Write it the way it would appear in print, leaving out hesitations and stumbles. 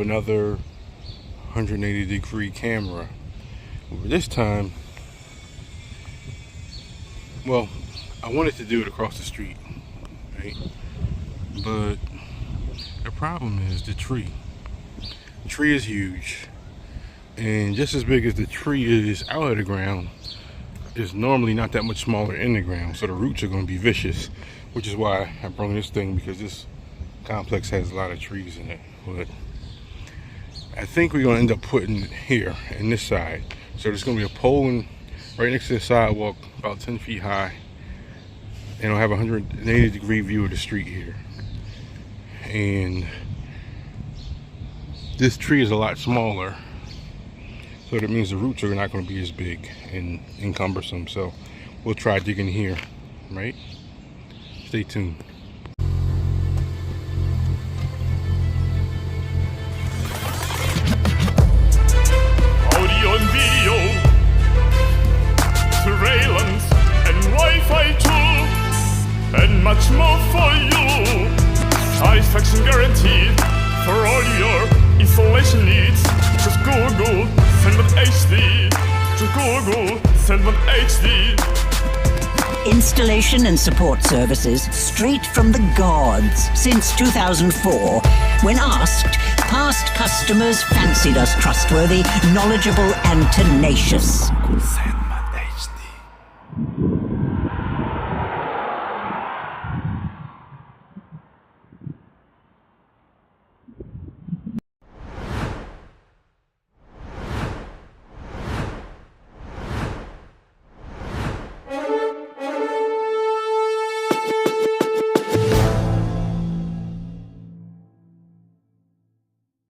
another 180-degree camera. This time, well, I wanted to do it across the street, right? But the problem is the tree. The tree is huge, and just as big as the tree is out of the ground, it's normally not that much smaller in the ground, so the roots are going to be vicious, which is why I brought this thing, because this complex has a lot of trees in it. But I think we're going to end up putting it here in this side. So there's going to be a pole right next to the sidewalk, about 10 feet high, and it'll have a 180-degree view of the street here. And this tree is a lot smaller, so that means the roots are not going to be as big and cumbersome. So we'll try digging here, right? Stay tuned. Audio and video, surveillance and Wi-Fi too, and much more for you. Satisfaction guaranteed for all your installation needs. Just Google Sendman HD. Just Google Sendman HD. Installation and support services straight from the gods since 2004. When asked, past customers fancied us trustworthy, knowledgeable, and tenacious.